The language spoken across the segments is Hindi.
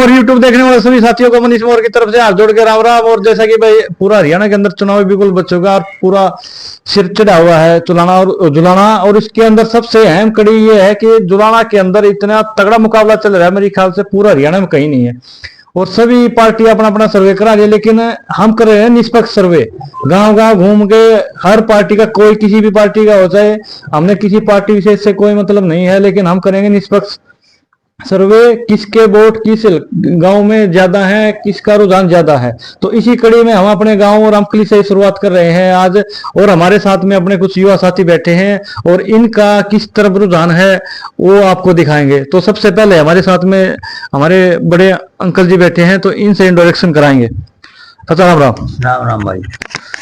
और यूट्यूब देखने वाले सभी साथियों को मनीष मोर की तरफ से हाथ जोड़ के राम राम। और जैसा कि भाई पूरा हरियाणा के अंदर चुनाव बिल्कुल बच्चों का पूरा सिर चढ़ा हुआ है जुलाना और इसके अंदर सबसे अहम कड़ी ये है कि जुलाना के अंदर इतना तगड़ा मुकाबला चल रहा है, मेरे ख्याल से पूरा हरियाणा में कहीं नहीं है। और सभी पार्टी अपना अपना सर्वे करा रही है, लेकिन हम कर रहे हैं निष्पक्ष सर्वे। गांव गांव घूम के हर पार्टी का, कोई किसी भी पार्टी का हो जाए, हमने किसी पार्टी विशेष से कोई मतलब नहीं है, लेकिन हम करेंगे निष्पक्ष सर्वे। किसके वोट किस गांव में ज्यादा है, किसका रुझान ज्यादा है, तो इसी कड़ी में हम अपने गांव और रामकली से शुरुआत कर रहे हैं आज। और हमारे साथ में अपने कुछ युवा साथी बैठे हैं और इनका किस तरफ रुझान है वो आपको दिखाएंगे। तो सबसे पहले हमारे साथ में हमारे बड़े अंकल जी बैठे हैं, तो इनसे इंट्रोडक्शन कराएंगे। चाचा राम राम। राम राम भाई।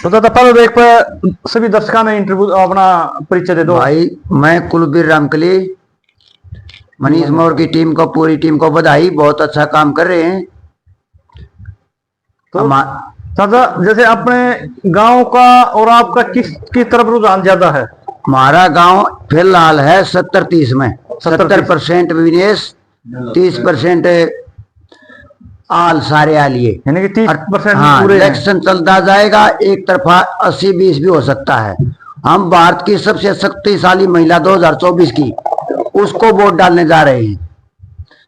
तो चाचा पहले एक पर सभी दर्शकों में इंटरव्यू अपना परिचय दे दो भाई। मैं कुलबीर रामकली, मनीष मोर की टीम को, पूरी टीम को बधाई, बहुत अच्छा काम कर रहे हैं। तो चाचा जैसे अपने गांव का और आपका किस तरफ रुझान ज्यादा है? हमारा गांव फिलहाल है 70-30 में। 70% विनेश, 30% आल सारे आलिए, यानी कि 30% हाँ, पूरे इलेक्शन चलता जाएगा। एक तरफा 80-20 भी हो सकता है। हम भारत की सबसे शक्तिशाली महिला 2024 की, उसको वोट डालने जा रहे हैं,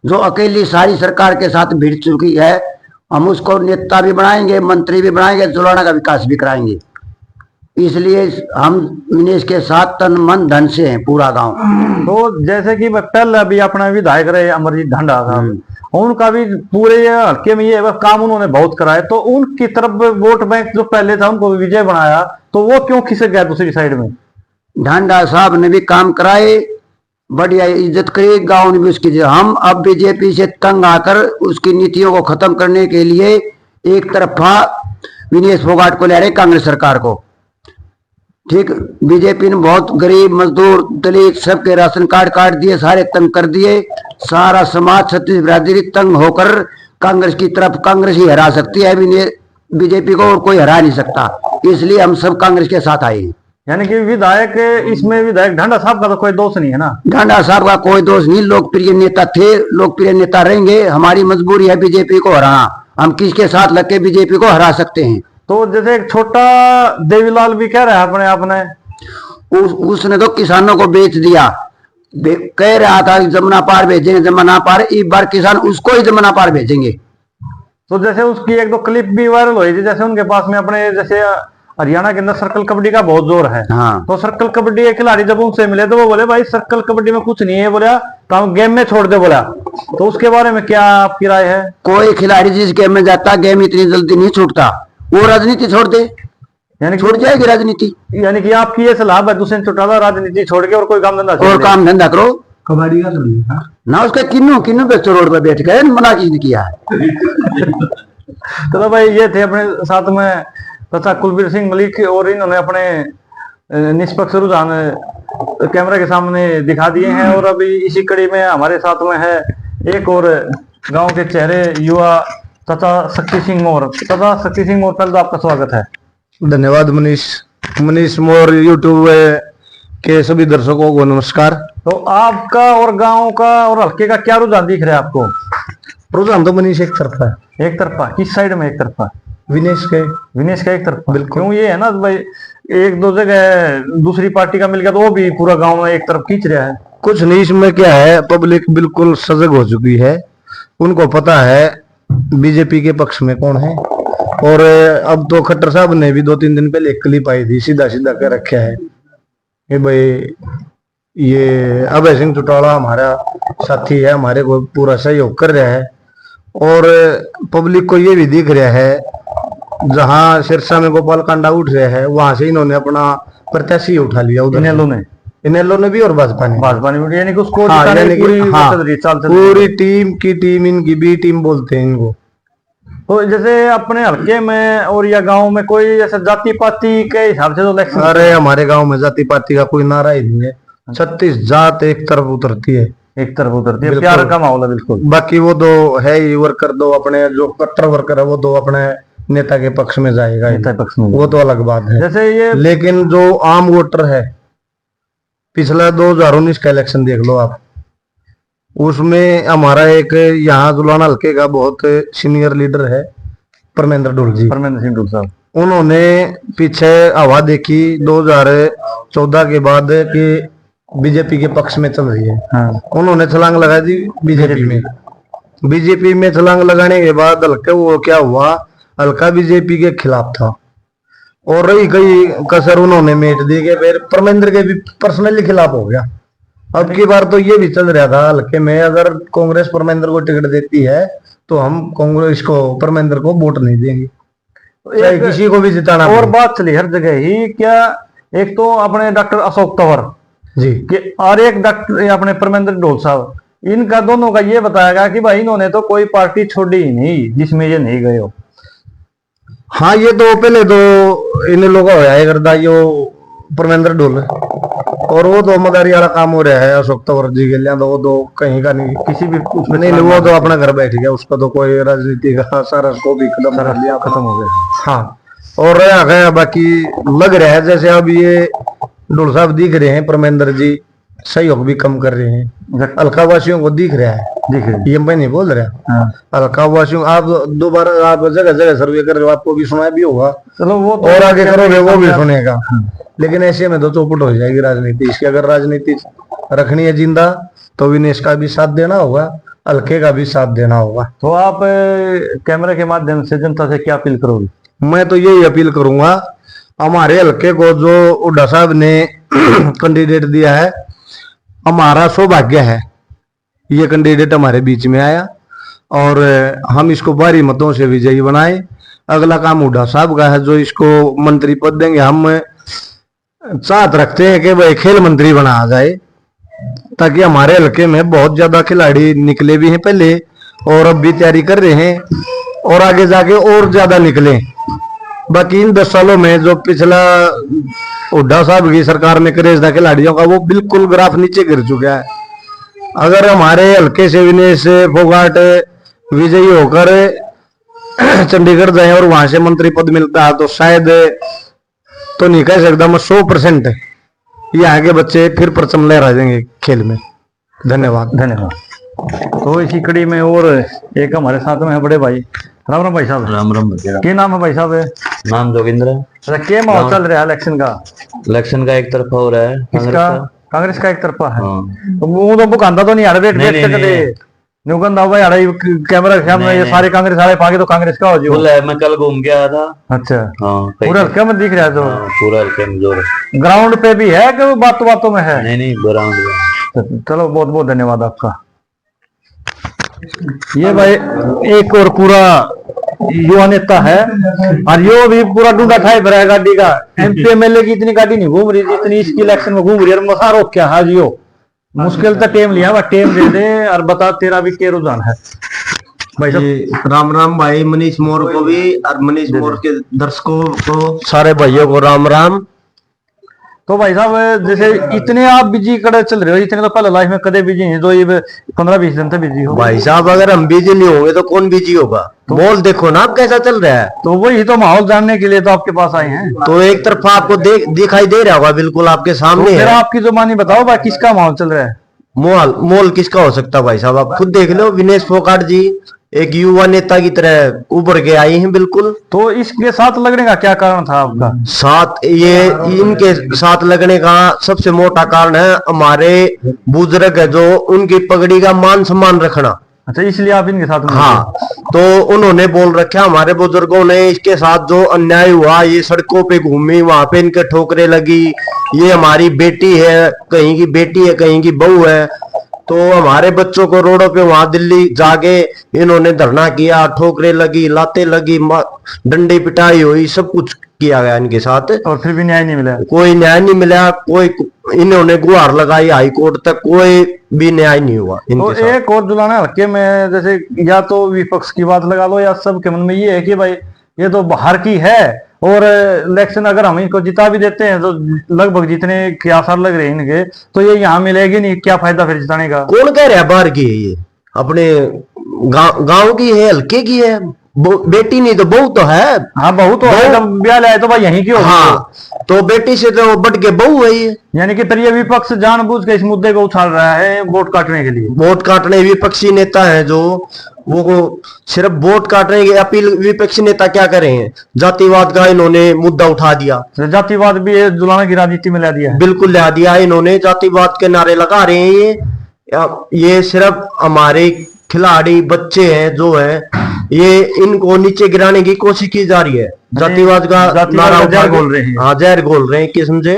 जो अकेली सारी सरकार के साथ भिड़ चुकी है। हम उसको नेता भी बनाएंगे, मंत्री भी बनाएंगे, जुलाना का विकास भी कराएंगे। इसलिए हम विनेश के साथ तन मन धन से हैं पूरा गांव। तो जैसे कि पहले अभी अपना विधायक रहे अमरजीत ढांडा साहब, उनका भी पूरे हल्के में ये काम उन्होंने बहुत कराए, तो उनकी तरफ वोट बैंक जो पहले था उनको विजय बनाया, तो वो क्यों खिसक गया दूसरी साइड में? ढांडा साहब ने भी काम कराए, बढ़िया इज्जत करी, गांव ने भी उसकी। हम अब बीजेपी से तंग आकर उसकी नीतियों को खत्म करने के लिए एक तरफा विनेश फोगाट को ले रहे कांग्रेस सरकार को। ठीक, बीजेपी ने बहुत गरीब, मजदूर, दलित सबके राशन कार्ड काट दिए, सारे तंग कर दिए। सारा समाज, छत्तीस बिरादरी तंग होकर कांग्रेस की तरफ, कांग्रेस ही हरा सकती है बीजेपी को, और कोई हरा नहीं सकता। इसलिए हम सब कांग्रेस के साथ आए हैं। यानी कि विधायक, इसमें विधायक ढांडा साहब का तो कोई दोष नहीं है ना? ढांडा साहब का कोई दोष नहीं, लोकप्रिय नेता थे, लोकप्रिय नेता रहेंगे। हमारी मजबूरी है बीजेपी को हराना, हम किसके साथ लग के बीजेपी को हरा सकते हैं। तो जैसे एक छोटा देवीलाल भी कह रहा है अपने आपने, उसने तो किसानों को बेच दिया, कह रहा था जमुना पार भेजेंगे, जमुना पार। इस बार किसान उसको ही जमुना पार भेजेंगे। तो जैसे उसकी एक दो क्लिप भी वायरल हुई थी, जैसे उनके पास में अपने जैसे हरियाणा के अंदर सर्कल कबड्डी का बहुत जोर है। हाँ। तो सर्कल कबड्डी के खिलाड़ी जब उनसे मिले तो वो बोले भाई सर्कल कबड्डी में कुछ नहीं है, बोला तो हम गेम में छोड़ दे, बोला। तो उसके बारे में क्या आपकी राय है? कोई खिलाड़ी जिस गेम में जाता, गेम इतनी जल्दी नहीं छूटता, वो राजनीति छोड़ दे, यानी छूट जाएगी राजनीति। यानी कि आपकी ये सलाह है दूसरे छुटा दो, राजनीति छोड़ के और कोई काम धंधा और काम धंधा करो। कबड्डी का ना उसका किन्नू बेचो, रोड पर बैठ गए, मना किसने किया है? तो भाई ये थे अपने साथ में तथा कुलबीर सिंह मलिक, और इन्होंने अपने निष्पक्ष रुझान कैमरा के सामने दिखा दिए हैं। और अभी इसी कड़ी में हमारे साथ में है एक और गांव के चेहरे, युवा तथा शक्ति सिंह मोर। तथा शक्ति सिंह मोर, पहले तो आपका स्वागत है। धन्यवाद मनीष मोर यूट्यूब के सभी दर्शकों को नमस्कार। तो आपका और गांव का और हल्के का क्या रुझान दिख रहा है आपको? रुझान तो मनीष एक तरफा है। एक तरफा? किस साइड में एक तरफा? विनेश का एक तरफा। बिल्कुल। क्यों? ये है ना भाई, एक दो जगह दूसरी पार्टी का मिल गया तो वो भी पूरा गांव में एक तरफ खींच रहा है। कुछ नहीं, इसमें क्या है, पब्लिक बिल्कुल सजग हो चुकी है, उनको पता है बीजेपी के पक्ष में कौन है। और अब तो खट्टर साहब ने भी 2-3 दिन पहले एक क्लिप आई थी, सीधा कर रखा है कि भाई ये अभय सिंह चौटाला हमारा साथी है, हमारे को पूरा सहयोग कर रहा है। और पब्लिक को ये भी दिख रहा है, जहां सिरसा में गोपाल कांडा उठ रहा है, वहां से इन्होंने अपना प्रत्याशी उठा लिया। उधर इनेलो ने भी और भाजपा ने, यानी कि उसको पूरी टीम इनकी बी टीम बोलते हैं इनको। तो जैसे अपने हल्के में और या गांव में कोई जैसे जाति पाति के हिसाब से तो इलेक्शन? अरे हमारे गांव में जाति पाति का कोई नारा ही नहीं है। 36 जात एक तरफ उतरती है, प्यार का माहौल है बिल्कुल। बाकी वो दो है ही वर्कर, दो अपने जो कट्टर वर्कर है वो दो अपने नेता के पक्ष में जाएगा, नेता पक्ष में, वो तो अलग बात है। जैसे ये, लेकिन जो आम वोटर है, पिछला 2019 का इलेक्शन देख लो आप, उसमें हमारा एक यहाँ जुलाना हल्के का बहुत सीनियर लीडर है परमेंद्र ढोल जी। परमेंद्र सिंह ढोल साहब, उन्होंने पीछे हवा देखी 2014 के बाद कि बीजेपी के पक्ष में चल रही है। हाँ। उन्होंने छलांग लगा दी बीजेपी में। बीजेपी में छलांग लगाने के बाद हल्का वो क्या हुआ, हल्का बीजेपी के खिलाफ था और रही कई कसर उन्होंने मेट दी के फिर परमेंद्र के भी पर्सनली खिलाफ हो गया। अब की बार तो ये भी चल रहा था हल्के में, अगर कांग्रेस परमेंद्र को टिकट देती है तो हम कांग्रेस को परमेंद्र को वोट नहीं देंगे, चाहे किसी को भी जिताना और पड़े। बात चली हर जगह ही क्या, एक तो अपने डॉक्टर अशोक तंवर जी कि और एक डॉक्टर अपने परमेंद्र ढोल साहब, इनका दोनों का ये बताया गया कि भाई इन्होंने तो कोई पार्टी छोड़ी ही नहीं जिसमें ये नहीं गए हो। हाँ, ये तो पहले तो इन लोगों का होया करता यो परमेंद्र ढोल, और वो तो मदारी वाला काम हो रहा है अशोक तंवर जी के लिए, तो वो तो कहीं का नहीं, किसी भी उसमें नहीं वो तो अपना घर बैठ गया, उसका तो कोई राजनीति का सारा को भी खत्म कर लिया, खत्म हो गया। हाँ, और रहा गया बाकी लग रहा है जैसे अब ये ढोल साहब दिख रहे हैं, परमेंद्र जी सहयोग भी कम कर रहे हैं, अलका वासियों को दिख रहा है, दिख रही। ये मैं नहीं बोल रहा। हाँ। अलका वासियों आप दोबारा आप जगह जगह सर्वे कर रहे हो, आपको भी सुनाया भी होगा, चलो वो तो और आगे करोगे वो भी सुनेगा। लेकिन ऐसे में तो चौपट हो जाएगी राजनीति इसकी। अगर राजनीति रखनी है जिंदा तो विनेश का भी साथ देना होगा, हल्के का भी साथ देना होगा। तो आप कैमरे के माध्यम से जनता से क्या अपील करोगे? मैं तो यही अपील करूंगा, हमारे हल्के को जो हुड्डा साहब ने कैंडिडेट दिया है, हमारा सौभाग्य है ये कैंडिडेट हमारे बीच में आया और हम इसको भारी मतों से विजयी बनाए। अगला काम हुड्डा साहब का है, जो इसको मंत्री पद देंगे। हम चाहत रखते हैं कि भाई खेल मंत्री बना जाए, ताकि हमारे हल्के में बहुत ज्यादा खिलाड़ी निकले भी हैं पहले और अब भी तैयारी कर रहे हैं और आगे जाके और ज्यादा निकले। बाकी इन 10 सालों में जो पिछला हुड्डा साहब की सरकार में क्रेज था खिलाड़ियों का, वो बिल्कुल ग्राफ नीचे गिर चुका है। अगर हमारे हल्के से विनेश फोगाट विजयी होकर चंडीगढ़ जाए और वहां से मंत्री पद मिलता है तो शायद, तो नहीं कह सकता मैं, 100% यहाँ के बच्चे फिर परचम लहरा देंगे खेल में। धन्यवाद। धन्यवाद। तो इसी कड़ी में और एक हमारे साथ में है बड़े भाई। राम राम भाई साहब। राम राम। क्या नाम है भाई साहब? नाम जोगिंद्र है। अच्छा, क्या माहौल चल रहा है इलेक्शन का? इलेक्शन का एक तरफा हो रहा है किसका? कांग्रेस का एक तरफा है। हाँ। तो वो तो बुकांदा तो नहीं आ रहा, वेट नहीं, वेट नहीं, करते नुगंदा भाई आ रही कैमरा के सामने, ये सारे कांग्रेस वाले पागे तो कांग्रेस का हो जो। फुल है, मैं कल घूम के आया था। अच्छा, हाँ, पूरा हल्का में दिख रहा है जो। हाँ, पूरा हल्के में जोर। ग्राउंड पे भी है कि वो बातों बातों में है? नहीं नहीं, ग्राउंड में। चलो, बहुत बहुत धन्यवाद आपका। ये भाई एक और पूरा युवा नेता है और यो भी पूरा डूंगा ठाई भरा है गाड़ी का। एमपी एमएलए की इतनी गाड़ी नहीं घूम रही जितनी इसकी इलेक्शन में घूम रही है। मसा रोक क्या हाज यो मुश्किल तो टेम लिया, टेम दे दे और बता तेरा भी क्या रुझान है भाई साहब? राम राम भाई, मनीष मोर को भी और मनीष मोर के दर्शकों को, सारे भाइयों को राम राम। तो भाई साहब, जैसे इतने आप बिजी कड़े चल रहे हो, इतने तो पहले लाइफ में कदे बिजी हैं, जो ये 15-20 दिन तक बिजी हो? भाई साहब, अगर हम बिजी नहीं होंगे तो कौन बिजी होगा? तो बोल देखो ना आप कैसा चल रहा है। तो वही तो माहौल जानने के लिए तो आपके पास आए हैं। तो एक तरफा आपको दिखाई दे रहा होगा, बिल्कुल आपके तो सामने फिर है। आपकी जुबानी बताओ भाई, किसका माहौल चल रहा है? मोल किसका हो सकता है भाई साहब? आप खुद देख लो, विनेश फोगाट जी एक युवा नेता की तरह उभर के आई हैं बिल्कुल। तो इसके साथ लगने का क्या कारण था आपका? साथ ये इनके साथ लगने का सबसे मोटा कारण है हमारे बुजुर्ग है, जो उनकी पगड़ी का मान सम्मान रखना। अच्छा, इसलिए आप इनके साथ में? हाँ, तो उन्होंने बोल रखा हमारे बुजुर्गों ने, इसके साथ जो अन्याय हुआ, ये सड़कों पे घूमी, वहां पे इनके ठोकरें लगी, ये हमारी बेटी है, कहीं की बेटी है, कहीं की बहू है, तो हमारे बच्चों को रोडों पे वहां दिल्ली जाके इन्होंने धरना किया, ठोकरें लगी, लातें लगी, डंडे पिटाई हुई, सब कुछ किया गया इनके साथ और फिर भी न्याय नहीं मिला? कोई न्याय नहीं मिला। कोई इन्होंने गुहार लगाई हाई कोर्ट तक, कोई भी न्याय नहीं हुआ इनके तो साथ। एक और जुलाना हल्के में, जैसे या तो विपक्ष की बात लगा लो या सबके मन में ये है कि भाई ये तो बाहर की है और इलेक्शन अगर हम इनको जिता भी देते हैं तो लगभग जितने के आसार लग रहे हैं इनके, तो ये यहाँ मिलेगी नहीं, क्या फायदा फिर जिताने का? कौन कह रहा है बाहर की है? ये अपने गांव की है, हल्के की है, बेटी नहीं तो बहू तो है। हाँ बहू तो है, जब ब्याह लाए तो भाई यहीं की होगी। हाँ, तो बेटी से तो बढ़ के बहू है ये। यानी कि फिर ये विपक्ष जानबूझ के इस मुद्दे को उछाल रहा है वोट काटने के लिए। वोट काटने विपक्षी नेता है जो वो सिर्फ वोट काटने की अपील, विपक्षी नेता क्या करें, जातिवाद का इन्होंने मुद्दा उठा दिया। जातिवाद भी ये जुलाना की राजनीति में ला दिया है। बिल्कुल ला दिया इन्होंने, जातिवाद के नारे लगा रहे हैं ये सिर्फ हमारे खिलाड़ी बच्चे हैं जो है ये इनको नीचे गिराने की कोशिश की जा रही है। जातिवाद का नारा जहर घोल रहे हैं। हाँ, जहर घोल रहे हैं किस्म से।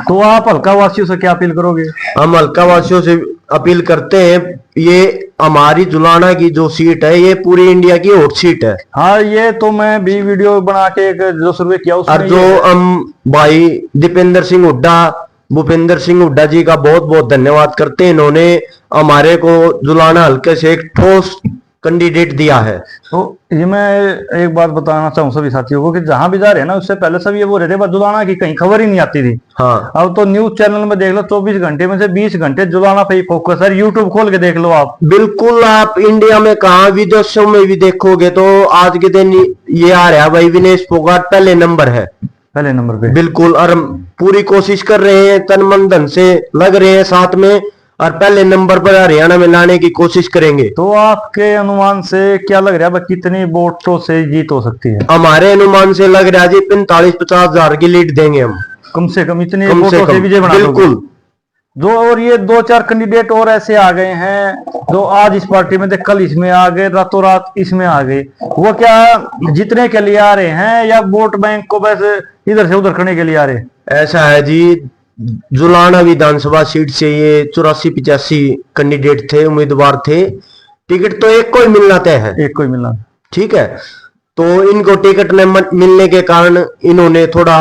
तो आप हल्का वासियों से क्या अपील करोगे? हम हल्का वासियों से अपील करते हैं, ये हमारी जुलाना की जो सीट है ये पूरी इंडिया की हॉट सीट है। हाँ, ये तो मैं भी वीडियो बना के एक जो सर्वे किया उसमें और जो हम भाई दीपेंद्र सिंह हुड्डा, भूपेंद्र सिंह हुड्डा जी का बहुत बहुत धन्यवाद करते हैं। इन्होंने हमारे को जुलाना हल्के से एक ठोस कैंडिडेट दिया है। तो ये मैं एक बात बताना चाहूँ सभी साथियों को कि जहां भी जा रहे हैं ना, उससे पहले सब ये वो रहते जुलाना की कहीं खबर ही नहीं आती थी। हाँ, अब तो न्यूज चैनल में देख लो 24 घंटे में से 20 घंटे जुलाना पे ही फोकस है। यूट्यूब खोल के देख लो आप। बिल्कुल, आप इंडिया में कहा विदेशों में भी देखोगे तो आज के दिन ये आ रहा है भाई, विनेश फोगाट पहले नंबर है, पहले नंबर पे। बिल्कुल। और हम पूरी कोशिश कर रहे हैं, तन मन धन से लग रहे हैं साथ में, और पहले नंबर पर हरियाणा में लाने की कोशिश करेंगे। तो आपके अनुमान से क्या लग रहा है कितनी वोटों से जीत हो सकती है? हमारे अनुमान से लग रहा है जी 45-50 हजार की लीड देंगे हम, कम से कम इतने कम से वोटों से कम, विजय बना दोगे। बिल्कुल। जो और ये 2-4 कैंडिडेट और ऐसे आ गए हैं जो आज इस पार्टी में थे, कल इसमें आ गए, रातों रात इसमें आ गए, वो क्या जीतने के लिए आ रहे हैं या वोट बैंक को बस इधर से उधर करने के लिए आ रहे हैं? ऐसा है जी, जुलाना विधानसभा सीट से ये 84-85 कैंडिडेट थे, उम्मीदवार थे। टिकट तो एक को ही मिलना तय है, एक को ही मिलना, ठीक है। तो इनको टिकट न मिलने के कारण इन्होंने थोड़ा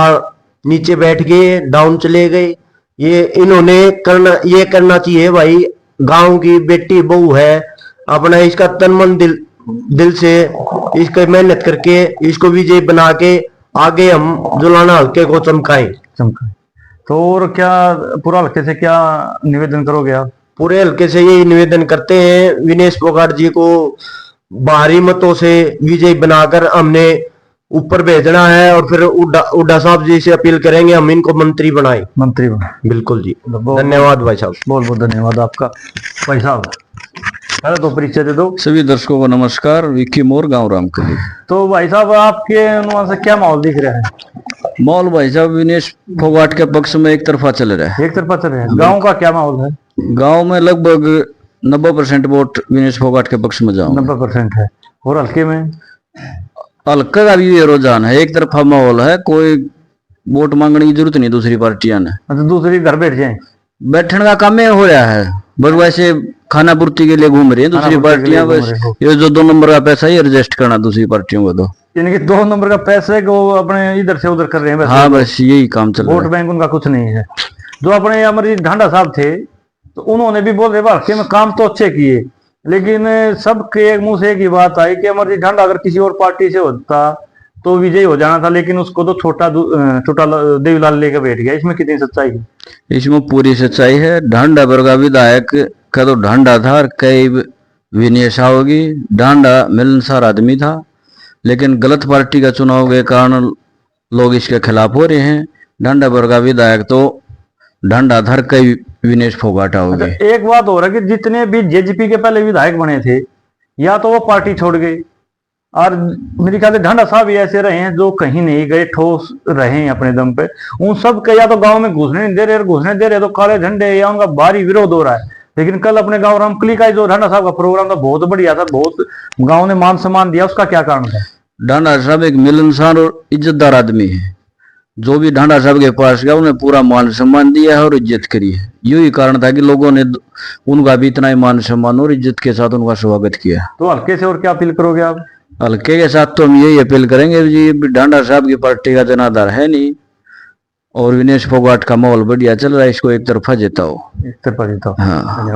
नीचे बैठ गए, डाउन चले गए। ये इन्होंने ये करना चाहिए भाई, गांव की बेटी बहू है अपना, इसका तन मन दिल से इसका मेहनत करके इसको विजय बना के आगे हम जुलाना हल्के को चमकाएं। तो और क्या पूरा हल्के से क्या निवेदन करोगे आप? पूरे हल्के से यही निवेदन करते हैं, विनेश फोगाट जी को भारी मतों से विजय बनाकर हमने ऊपर भेजना है, और फिर उड्डा साहब जी से अपील करेंगे हम इनको मंत्री बनाएं। मंत्री बनाए, बिल्कुल जी, धन्यवाद भाई साहब। बहुत बहुत धन्यवाद आपका भाई साहब। पहले तो परिचय दे दो। सभी दर्शकों को नमस्कार, विक्की मोर, गांव रामकली। तो भाई साहब आपके अनुमान से क्या माहौल दिख रहा है? माहौल भाई साहब विनेश फोगाट के पक्ष में एक तरफा चल रहा है। एक तरफा चल रहा है। गांव का क्या माहौल है? गांव में लगभग 90% वोट विनेश फोगाट के पक्ष में जाओ। 90% है। और हल्के में? हल्का का भी ये रुझान है, एक तरफा माहौल है, कोई वोट मांगने की जरूरत नहीं दूसरी पार्टियां ने। मतलब दूसरी घर बैठ जाए, बैठने का काम हो रहा है, बस वैसे खाना पूर्ति के लिए घूम रही है दूसरी पार्टियां। बस ये जो 2 नंबर का पैसा ही एडजस्ट करना दूसरी पार्टियों को, तो यानी कि 2 नंबर का पैसे को अपने इधर से उधर कर रहे हैं। हाँ, बस यही काम चल रहा है। वोट बैंक उनका कुछ नहीं है। जो अपने अमरजीत ढांडा साहब थे तो उन्होंने भी बोल रहे हल्के में काम तो अच्छे किए, लेकिन सबके एक मुंह से एक ही बात आई कि अमरजीत ढांडा अगर किसी और पार्टी से होता तो विजय हो जाना था, लेकिन उसको तो छोटा देवीलाल लेकर बैठ गया। इसमें कितनी सच्चाई है? इसमें पूरी सच्चाई है। ढांडा वर्गा विधायक का तो ढांडा था और कई विनेशा होगी। ढांडा मिलनसार आदमी था, लेकिन गलत पार्टी का चुनाव के कारण लोग इसके खिलाफ हो रहे हैं। ढांडा वर्गा विधायक तो ढांडा धर कई विनेश फोगाट होगी। एक बात हो रहा है कि जितने भी जेजेपी के पहले विधायक बने थे या तो वो पार्टी छोड़ गए, और मेरे ख्याल से ढांडा साहब भी ऐसे रहे हैं जो कहीं नहीं गए, ठोस रहे हैं अपने दम पे। उन सब के या तो गांव में घुसने नहीं दे रहे, और घुसने दे रहे तो काले झंडे या उनका भारी विरोध हो रहा है। लेकिन कल अपने गांव रामकली का जो ढांडा साहब का प्रोग्राम था बहुत बढ़िया था, बहुत गांव ने मान सम्मान दिया। उसका क्या कारण था? ढांडा साहब एक मिलनसार और इज्जतदार आदमी है। जो भी ढांडा साहब के पास गया उन्हें पूरा मान सम्मान दिया है और इज्जत करी है। यही कारण था कि लोगों ने उनका भी इतना ही मान सम्मान और इज्जत के साथ उनका स्वागत किया। तो हल्के से और क्या अपील करोगे आप? हल्के के साथ तो हम यही अपील करेंगे जी, ढांडा साहब की पार्टी का जनाधार है नहीं, और विनेश फोगाट का माहौल बढ़िया चल रहा है, इसको एक तरफा जिताओ। एक तरफा जिताओ। हाँ। धन्यवाद।